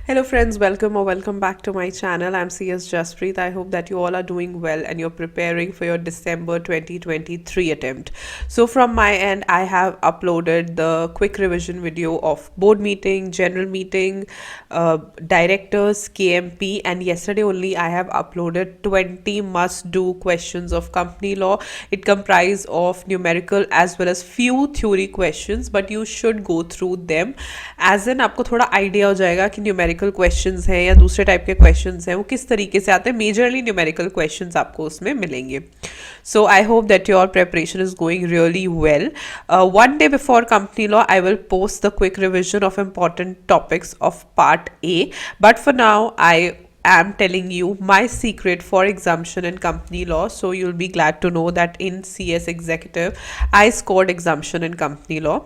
Hello friends, welcome or welcome back to my channel. I'm CS Jaspreet. I hope that you all are doing well and you're preparing for your December 2023 attempt. So from my end, I have uploaded the quick revision video of board meeting, general meeting, directors, KMP, and yesterday only I have uploaded 20 must-do questions of company law. It comprises of numerical as well as few theory questions, but you should go through them. As in आपको थोड़ा idea हो जाएगा कि numerical questions हैं या दूसरे type के questions हैं वो किस तरीके से आते हैं. मेजरली न्यूमेरिकल क्वेश्चंस आपको उसमें मिलेंगे. So I hope that your preparation is going really well. One day before company law I will post the quick revision of important topics of part A, but for now I am telling you my secret for exemption in company law. So you'll be glad to know that in CS executive I scored exemption in company law.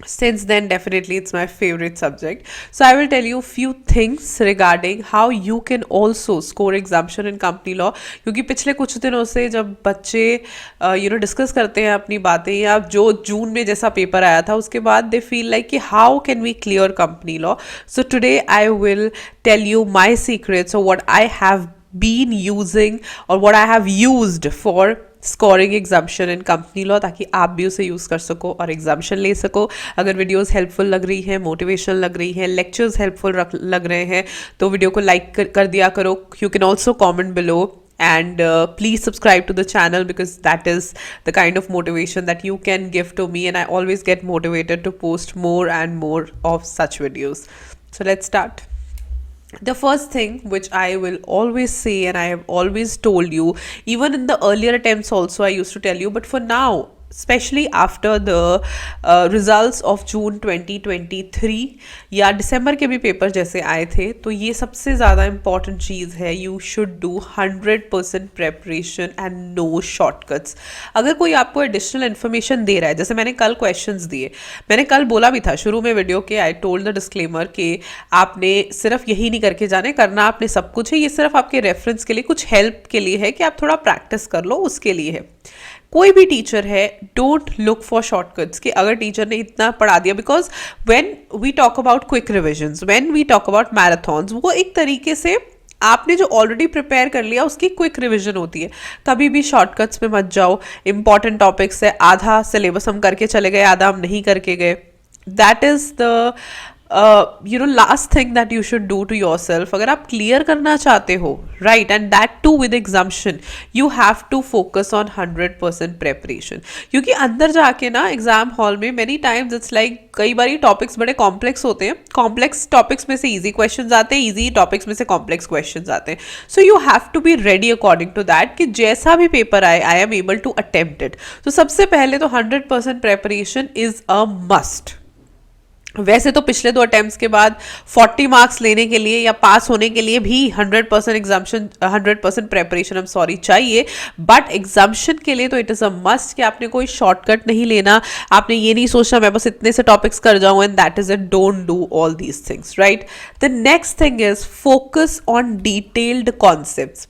Since then, definitely it's my favorite subject. So I will tell you few things regarding how you can also score exemption in company law. क्योंकि पिछले कुछ दिनों से जब बच्चे discuss करते हैं अपनी बातें या जो जून में जैसा पेपर आया था उसके बाद दे फील लाइक कि how can we clear company law. So today I will tell you my secrets और what I have been using or what I have used for scoring exemption in company law, ताकि आप भी उसे use कर सको और exemption ले सको. अगर वीडियोस हेल्पफुल लग रही हैं, मोटिवेशन लग रही है, लेक्चर्स हेल्पफुल लग रहे हैं तो वीडियो को लाइक कर दिया करो. You can also comment below and please subscribe to the channel because that is the kind of motivation that you can give to me, and I always get motivated to post more and more of such videos. So let's start. The first thing which I will always say, and I have always told you, even in the earlier attempts also I used to tell you, but for now, especially after the results of June 2023 या दिसंबर के भी paper जैसे आए थे, तो ये सबसे ज़्यादा इम्पॉर्टेंट चीज़ है. You should do 100% preparation and no shortcuts. अगर कोई आपको एडिशनल इन्फॉर्मेशन दे रहा है, जैसे मैंने कल क्वेश्चंस दिए, मैंने कल बोला भी था शुरू में वीडियो के, आई टोल्ड द डिस्क्लेमर कि आपने सिर्फ यही नहीं करके जाने, करना आपने सब कुछ है. ये सिर्फ आपके रेफरेंस के लिए, कुछ हेल्प के लिए है कि आप थोड़ा प्रैक्टिस कर लो, उसके लिए है. कोई भी टीचर है, डोंट लुक फॉर शॉर्टकट्स कि अगर टीचर ने इतना पढ़ा दिया, because when we talk about quick revisions, when we talk about marathons, वो एक तरीके से आपने जो ऑलरेडी प्रिपेयर कर लिया उसकी क्विक रिवीजन होती है. कभी भी शॉर्टकट्स में मत जाओ. इंपॉर्टेंट टॉपिक्स है, आधा सिलेबस हम करके चले गए, आधा हम नहीं करके गए. That is the last thing that you should do to yourself. अगर आप क्लियर करना चाहते हो, right, and that too with exemption, you have to focus on 100% preparation. क्योंकि अंदर जाके ना एग्जाम हॉल में मेनी टाइम्स इट्स लाइक कई बार टॉपिक्स बड़े कॉम्प्लेक्स होते हैं. कॉम्प्लेक्स टॉपिक्स में से ईजी क्वेश्चन आते हैं, ईजी टॉपिक्स में से कॉम्प्लेक्स क्वेश्चन आते हैं. So you have to be ready according to that कि जैसा भी पेपर आए, I am able to attempt it. तो सबसे पहले तो 100% प्रेपरेशन इज अ मस्ट. वैसे तो पिछले 2 अटेम्प्ट्स के बाद 40 मार्क्स लेने के लिए या पास होने के लिए भी 100% एग्जाम्शन, 100% प्रेपरेशन चाहिए, बट एग्जाम्शन के लिए तो इट इज़ अ मस्ट कि आपने कोई शॉर्टकट नहीं लेना. आपने ये नहीं सोचना मैं बस इतने से टॉपिक्स कर जाऊँ, and that is it. Don't do all these things, right. The next thing is focus on detailed concepts.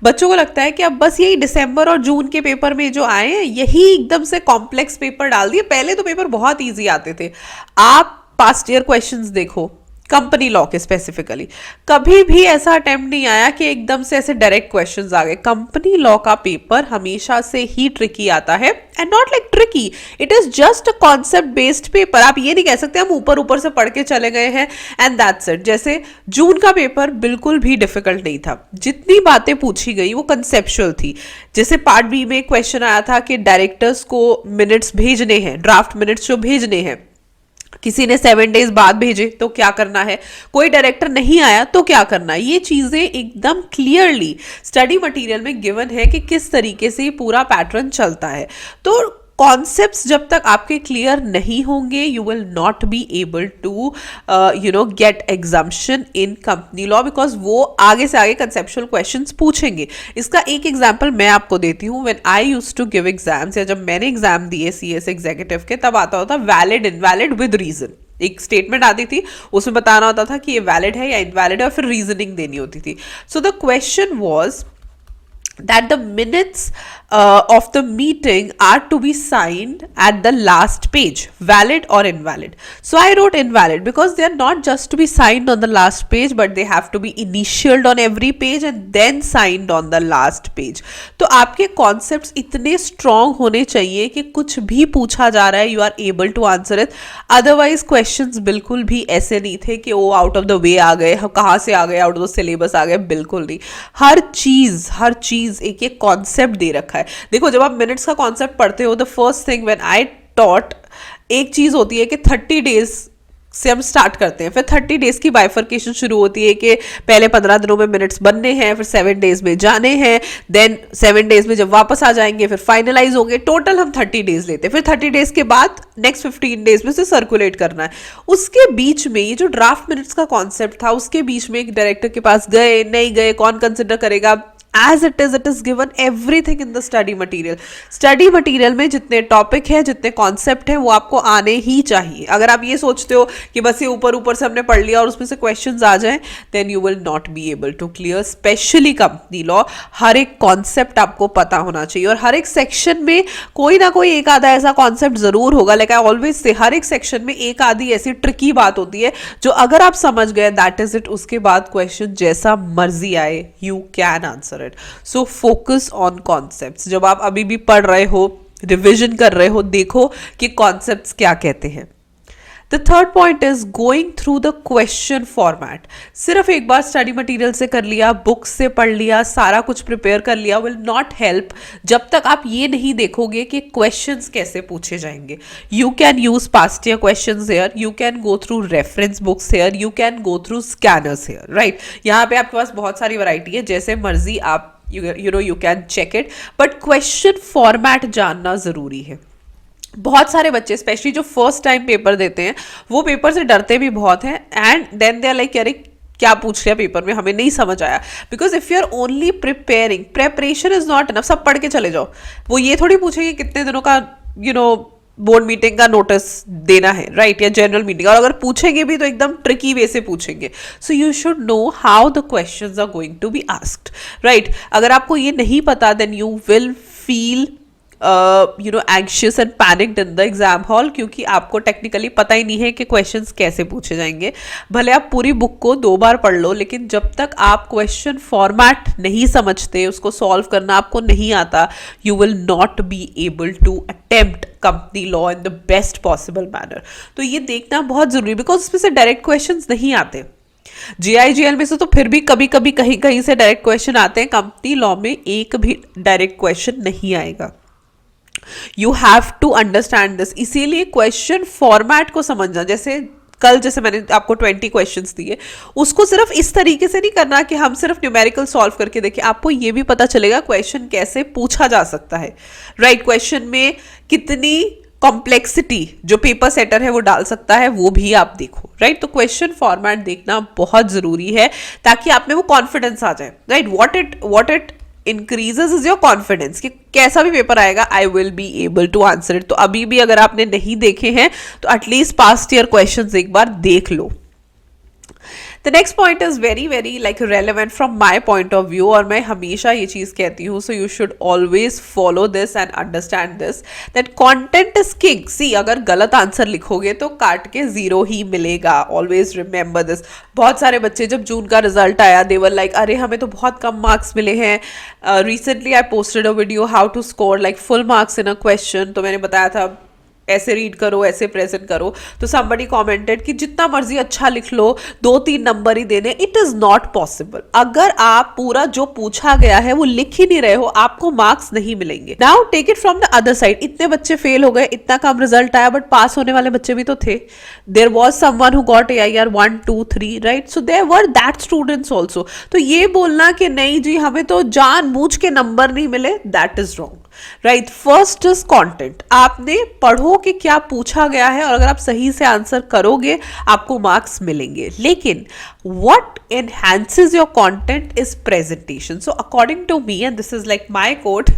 बच्चों को लगता है कि अब बस यही दिसंबर और जून के पेपर में जो आए हैं यही एकदम से कॉम्प्लेक्स पेपर डाल दिए. पहले तो पेपर बहुत इजी आते थे. आप पास्ट ईयर क्वेश्चंस देखो कंपनी लॉ के स्पेसिफिकली, कभी भी ऐसा अटेम्प्ट नहीं आया कि एकदम से ऐसे डायरेक्ट क्वेश्चंस आ गए. कंपनी लॉ का पेपर हमेशा से ही ट्रिकी आता है, and not like tricky, it is just a concept based paper. आप ये नहीं कह सकते हम ऊपर ऊपर से पढ़ के चले गए हैं एंड दैट्स इट. जैसे जून का पेपर बिल्कुल भी डिफिकल्ट नहीं था. जितनी बातें पूछी गई वो कंसेप्चुअल थी. जैसे पार्ट बी में क्वेश्चन आया था कि डायरेक्टर्स को मिनट्स भेजने हैं, ड्राफ्ट मिनट्स जो भेजने हैं, किसी ने 7 डेज बाद भेजे तो क्या करना है, कोई डायरेक्टर नहीं आया तो क्या करना है. ये चीजें एकदम क्लियरली स्टडी मटेरियल में गिवन है कि किस तरीके से पूरा पैटर्न चलता है. तो कॉन्सेप्ट्स जब तक आपके क्लियर नहीं होंगे, you will not be able to get exemption in company law, because वो आगे से आगे कंसेप्चुअल क्वेश्चंस पूछेंगे. इसका एक एग्जांपल मैं आपको देती हूँ. When I used to give exams, या जब मैंने एग्जाम दिए सीएस एग्जीक्यूटिव के, तब आता होता वैलिड इनवैलिड विद रीजन. एक स्टेटमेंट आती थी, उसमें बताना होता था कि ये वैलिड है या इनवैलिड है, और फिर रीजनिंग देनी होती थी. So the question was that the minutes of the meeting are to be signed at the last page, valid or invalid. So I wrote invalid because they are not just to be signed on the last page, but they have to be initialed on every page and then signed on the last page. तो आपके concepts इतने strong होने चाहिए कि कुछ भी पूछा जा रहा है you are able to answer it. Otherwise questions बिल्कुल भी ऐसे नहीं थे कि वो out of the way आ गए, कहाँ से आ गए, out of the syllabus आ गए, बिल्कुल नहीं. हर चीज एक एक कॉन्सेप्ट दे रखा है. देखो जब आप मिनट्स का कॉन्सेप्ट पढ़ते हो, the first thing when I taught, एक चीज होती है कि 30 डेज से हम स्टार्ट करते हैं, फिर 30 डेज की बाइफर्केशन शुरू होती है कि पहले 15 दिनों में मिनट्स बनने हैं, फिर 7 डेज में जाने हैं, देन 7 डेज में जब वापस आ जाएंगे फिर फाइनलाइज होंगे. टोटल हम 30 डेज लेते हैं, फिर 30 डेज के बाद नेक्स्ट 15 डेज में से सर्कुलेट करना है. उसके बीच में ये जो ड्राफ्ट मिनट्स का कॉन्सेप्ट था, उसके बीच में एक डायरेक्टर के पास गए नहीं गए, कौन कंसिडर करेगा, as it is given everything in the study material में जितने टॉपिक है, जितने कॉन्सेप्ट हैं, वो आपको आने ही चाहिए. अगर आप ये सोचते हो कि बस ये ऊपर ऊपर से हमने पढ़ लिया और उसमें से क्वेश्चंस आ जाएं, then you will not be able to clear. Specially company law, हर एक कॉन्सेप्ट आपको पता होना चाहिए और हर एक सेक्शन में कोई ना कोई एक आधा ऐसा कॉन्सेप्ट जरूर होगा. लाइक आई ऑलवेज से, हर एक सेक्शन में एक आधी ऐसी ट्रिकी बात होती है जो अगर आप समझ गए, दैट इज इट. उसके बाद क्वेश्चन जैसा मर्जी आए, you can answer. So focus on concepts. जब आप अभी भी पढ़ रहे हो, रिविजन कर रहे हो, देखो कि कॉन्सेप्ट्स क्या कहते हैं. The third point is going through the question format. सिर्फ एक बार स्टडी मटेरियल से कर लिया, बुक्स से पढ़ लिया, सारा कुछ प्रिपेयर कर लिया विल नॉट हेल्प जब तक आप ये नहीं देखोगे कि क्वेश्चंस कैसे पूछे जाएंगे. You can use past year questions here, you can go through reference books here, you can go through scanners here. Right, यहाँ पे आपके पास बहुत सारी वैरायटी है, जैसे मर्जी आप you can check it, but question format जानना जरूरी है. बहुत सारे बच्चे स्पेशली जो फर्स्ट टाइम पेपर देते हैं, वो पेपर से डरते भी बहुत हैं, and then they are like अरे क्या पूछ लिया पेपर में, हमें नहीं समझ आया. Because if you are only preparing, preparation is not enough. सब पढ़ के चले जाओ, वो ये थोड़ी पूछेंगे कितने दिनों का बोर्ड मीटिंग का नोटिस देना है, राइट, या जनरल मीटिंग. और अगर पूछेंगे भी तो एकदम ट्रिकी वे से पूछेंगे. So you should know how the questions are going to be asked, right. अगर आपको ये नहीं पता, then you will feel anxious and panicked in the exam hall, क्योंकि आपको टेक्निकली पता ही नहीं है कि क्वेश्चंस कैसे पूछे जाएंगे. भले आप पूरी बुक को 2 बार पढ़ लो, लेकिन जब तक आप क्वेश्चन फॉर्मेट नहीं समझते, उसको सॉल्व करना आपको नहीं आता, you will not be able to attempt company law in the best possible manner. तो ये देखना बहुत जरूरी, बिकॉज उसमें से डायरेक्ट क्वेश्चंस नहीं आते. जीआईजीएल में से तो फिर भी कभी कभी कहीं कहीं से डायरेक्ट क्वेश्चन आते हैं. कंपनी लॉ में एक भी डायरेक्ट क्वेश्चन नहीं आएगा. You have to understand this. इसीलिए क्वेश्चन फॉर्मेट को समझना, जैसे कल जैसे मैंने आपको 20 क्वेश्चंस दिए, उसको सिर्फ इस तरीके से नहीं करना कि हम सिर्फ न्यूमेरिकल सॉल्व करके देखें. आपको ये भी पता चलेगा क्वेश्चन कैसे पूछा जा सकता है, राइट. क्वेश्चन में कितनी कॉम्प्लेक्सिटी जो पेपर सेटर है वो डाल सकता है, वो भी आप देखो, राइट. तो क्वेश्चन फॉर्मेट देखना बहुत जरूरी है ताकि आप में वो कॉन्फिडेंस आ जाए, right. What it increases is your confidence कि कैसा भी पेपर आएगा, I will be able to answer it. तो अभी भी अगर आपने नहीं देखे हैं तो एटलीस्ट पास्ट ईयर क्वेश्चंस एक बार देख लो. The next point is very very like relevant from my point of view, और मैं हमेशा ये चीज़ कहती हूँ, so you should always follow this and understand this, that content is king. See, अगर गलत आंसर लिखोगे तो काट के 0 ही मिलेगा. Always remember this. बहुत सारे बच्चे जब जून का रिजल्ट आया, they were like अरे हमें तो बहुत कम मार्क्स मिले हैं. Recently I posted a video how to score like full marks in a question. तो मैंने बताया था ऐसे रीड करो, ऐसे प्रेजेंट करो. तो somebody commented कि जितना मर्जी अच्छा लिख लो, 2-3 नंबर ही देने. It is not possible. अगर आप पूरा जो पूछा गया है वो लिख ही नहीं रहे हो, आपको मार्क्स नहीं मिलेंगे. Now take it from the other side. इतने बच्चे फेल हो गए, इतना कम रिजल्ट आया, बट पास होने वाले बच्चे भी तो थे. There was someone who got AIR 1, 2, 3, right. So there were that students also. तो ये बोलना कि नहीं जी हमें तो जानबूझ के नंबर नहीं मिले, that is wrong, right. First is content. आपने पढ़ो कि क्या पूछा गया है, और अगर आप सही से आंसर करोगे आपको मार्क्स मिलेंगे. लेकिन what enhances your content is presentation. So according to me, and this is like my quote,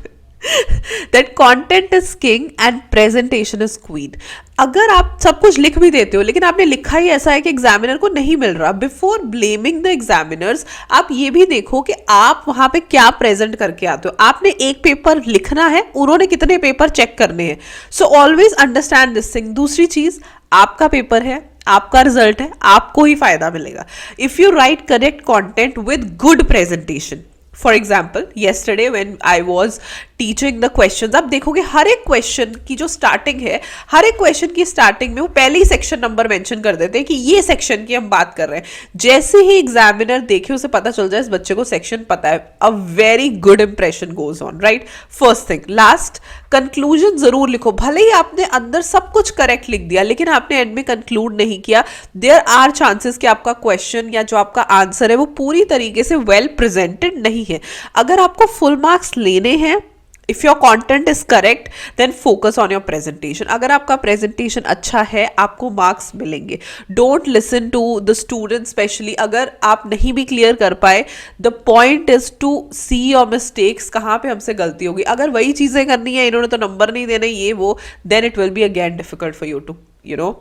that content is king and presentation is queen. अगर आप सब कुछ लिख भी देते हो लेकिन आपने लिखा ही ऐसा है कि एग्जामिनर को नहीं मिल रहा, बिफोर ब्लेमिंग द एग्जामिनर्स आप ये भी देखो कि आप वहां पे क्या प्रेजेंट करके आते हो. आपने एक पेपर लिखना है, उन्होंने कितने पेपर चेक करने हैं. So always understand this thing. दूसरी चीज, आपका पेपर है, आपका रिजल्ट है, आपको ही फायदा मिलेगा if you right correct content with good presentation. For example yesterday when I was teaching the questions, आप देखोगे हर एक क्वेश्चन की जो स्टार्टिंग है, हर एक क्वेश्चन की स्टार्टिंग में वो पहले ही सेक्शन नंबर मेंशन कर देते हैं कि ये सेक्शन की हम बात कर रहे हैं. जैसे ही एग्जामिनर देखे उसे पता चल जाए इस बच्चे को सेक्शन पता है, a very good impression goes on, right. First thing. Last, conclusion जरूर लिखो. भले ही आपने अंदर सब कुछ करेक्ट लिख दिया लेकिन आपने एंड में कंक्लूड नहीं किया, देयर आर चांसेस कि आपका क्वेश्चन या जो आपका आंसर है वो पूरी तरीके से वेल प्रेजेंटेड नहीं है. अगर आपको फुल मार्क्स लेने हैं, if your content is correct then focus on your presentation. अगर आपका प्रेजेंटेशन अच्छा है आपको मार्क्स मिलेंगे. Don't listen to the student, specially अगर आप नहीं भी क्लियर कर पाए. The point is to see your mistakes, कहाँ पे हमसे गलती होगी. अगर वही चीजें करनी है, इन्होंने तो नंबर नहीं देना, ये वो, then it will be again difficult for you to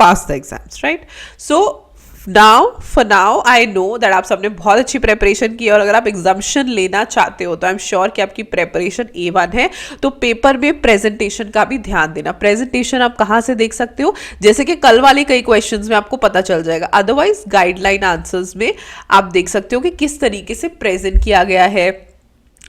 pass the exams, right. So for now I know that आप सबने बहुत अच्छी प्रेपरेशन की है और अगर आप एग्जाम्शन लेना चाहते हो तो आई एम श्योर कि आपकी प्रेपरेशन A1 है. तो पेपर में प्रेजेंटेशन का भी ध्यान देना. प्रेजेंटेशन आप कहाँ से देख सकते हो, जैसे कि कल वाले कई क्वेश्चंस में आपको पता चल जाएगा. अदरवाइज गाइडलाइन आंसर्स में आप देख सकते हो कि किस तरीके से प्रेजेंट किया गया है.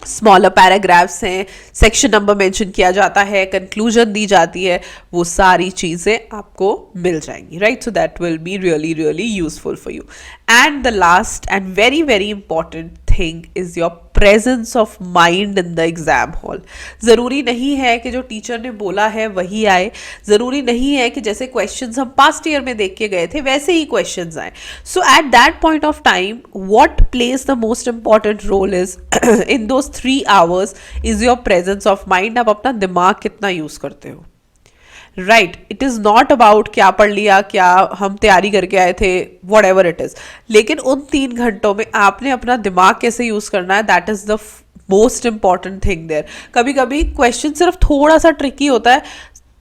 स्मॉलर पैराग्राफ्स हैं, सेक्शन नंबर मेंशन किया जाता है, कंक्लूजन दी जाती है, वो सारी चीज़ें आपको मिल जाएंगी, right. So that will be really really useful for you. And the last and very very important thing is your presence of mind in the exam hall. ज़रूरी नहीं है कि जो टीचर ने बोला है वही आए. ज़रूरी नहीं है कि जैसे क्वेश्चंस हम पास्ट ईयर में देख के गए थे वैसे ही क्वेश्चंस आए. So at that point of time what plays the most important role is in those 3 hours is your presence of mind. आप अपना दिमाग कितना यूज करते हो, right. It is not about क्या पढ़ लिया, क्या हम तैयारी करके आए थे, वॉट एवर इट इज़. लेकिन उन 3 घंटों में आपने अपना दिमाग कैसे यूज़ करना है, that is the most important thing there. कभी कभी क्वेश्चन सिर्फ थोड़ा सा ट्रिकी होता है,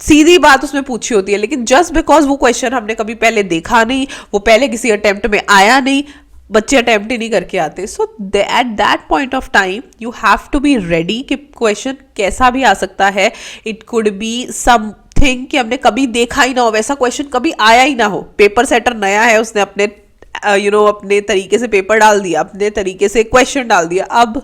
सीधी बात उसमें पूछी होती है, लेकिन जस्ट बिकॉज वो क्वेश्चन हमने कभी पहले देखा नहीं, वो पहले किसी अटेम्प्ट में आया नहीं, बच्चे अटेम्प्ट ही नहीं करके आते. So at that point of time you have to be ready कि क्वेश्चन कैसा भी आ सकता है. It could be something कि हमने कभी देखा ही ना हो, वैसा क्वेश्चन कभी आया ही ना हो. पेपर सेटर नया है, उसने अपने अपने तरीके से पेपर डाल दिया, अपने तरीके से क्वेश्चन डाल दिया. अब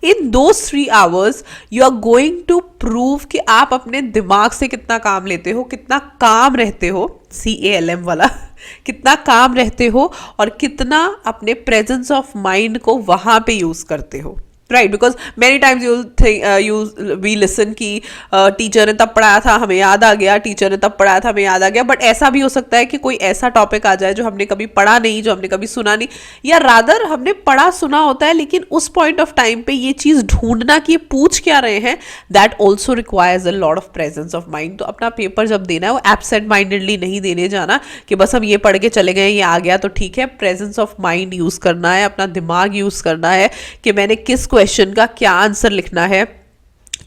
in those 3 hours you are going to prove कि आप अपने दिमाग से कितना काम लेते हो, कितना काम रहते हो, CALM वाला कितना काम रहते हो और कितना अपने प्रेजेंस ऑफ माइंड को वहां पे यूज करते हो, right. Because many times we listen कि टीचर ने तब पढ़ाया था हमें याद आ गया, टीचर ने तब पढ़ाया था हमें याद आ गया. बट ऐसा भी हो सकता है कि कोई ऐसा टॉपिक आ जाए जो हमने कभी पढ़ा नहीं, जो हमने कभी सुना नहीं, या रादर हमने पढ़ा सुना होता है लेकिन उस पॉइंट ऑफ टाइम पे ये चीज़ ढूंढना कि ये पूछ क्या रहे हैं, that also requires a lot of presence of mind. तो अपना पेपर जब देना है वो एब्सेंट माइंडेडली नहीं देने जाना कि बस हम ये पढ़ के चले गए, ये आ गया तो ठीक है. प्रेजेंस ऑफ माइंड यूज़ करना है, अपना दिमाग यूज़ करना है कि मैंने किस क्वेश्चन का क्या आंसर लिखना है,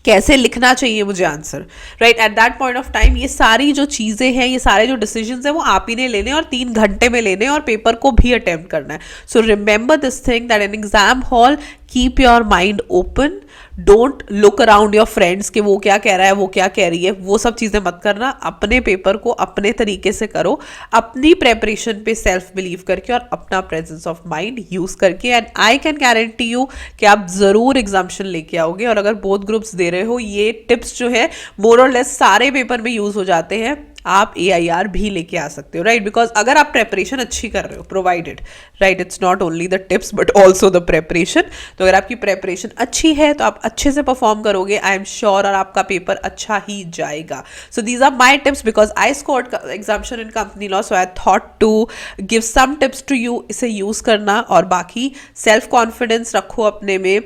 कैसे लिखना चाहिए मुझे answer, right. Eight that point of time ये सारी जो चीज़ें हैं, ये सारे जो डिसीजंस हैं वो आप ही ने लेने और 3 घंटे में लेने और पेपर को भी अटेम्प्ट करना है. So remember this thing that in exam hall keep your mind open. Don't look around your friends कि वो क्या कह रहा है, वो क्या कह रही है, वो सब चीज़ें मत करना. अपने पेपर को अपने तरीके से करो, अपनी प्रेपरेशन पे सेल्फ बिलीव करके और अपना प्रेजेंस ऑफ माइंड यूज़ करके. And I can guarantee you कि आप ज़रूर एग्जाम्शन लेके आओगे. और अगर बोथ ग्रुप्स दे रहे हो, ये टिप्स जो है मोर और लेस सारे पेपर में यूज़ हो जाते हैं. आप AIR भी लेके आ सकते हो, राइट. बिकॉज अगर आप प्रेपरेशन अच्छी कर रहे हो, provided, right, it's not only the tips but also the preparation. तो अगर आपकी प्रेपरेशन अच्छी है तो आप अच्छे से परफॉर्म करोगे, आई एम श्योर, और आपका पेपर अच्छा ही जाएगा. So these are my tips because I scored exemption in company law, so I thought to give some tips to you. इसे यूज़ करना और बाकी सेल्फ कॉन्फिडेंस रखो अपने में.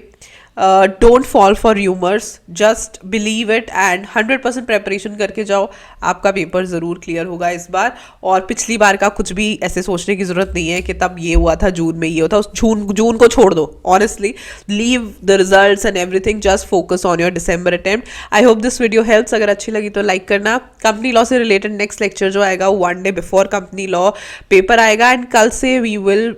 Don't fall for rumours, just believe it and 100% preparation करके जाओ, आपका पेपर ज़रूर क्लियर होगा इस बार। और पिछली बार का कुछ भी ऐसे सोचने की ज़रूरत नहीं है कि तब ये हुआ था, जून में ये हुआ था, उस जून को छोड़ दो। Honestly leave the results and everything, just focus on your December attempt. I hope this video helps. अगर अच्छी लगी तो लाइक करना। कंपनी लॉ से रिलेटेड नेक्स्ट लेक्चर जो आएगा 1 day before company law paper आएगा, एंड कल से we will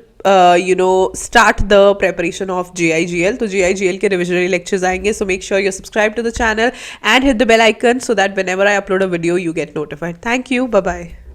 start the preparation of JIGL. तो JIGL के revisionary lectures आएंगे, so make sure you subscribe to the channel and hit the bell icon so that whenever I upload a video you get notified. Thank you, bye bye.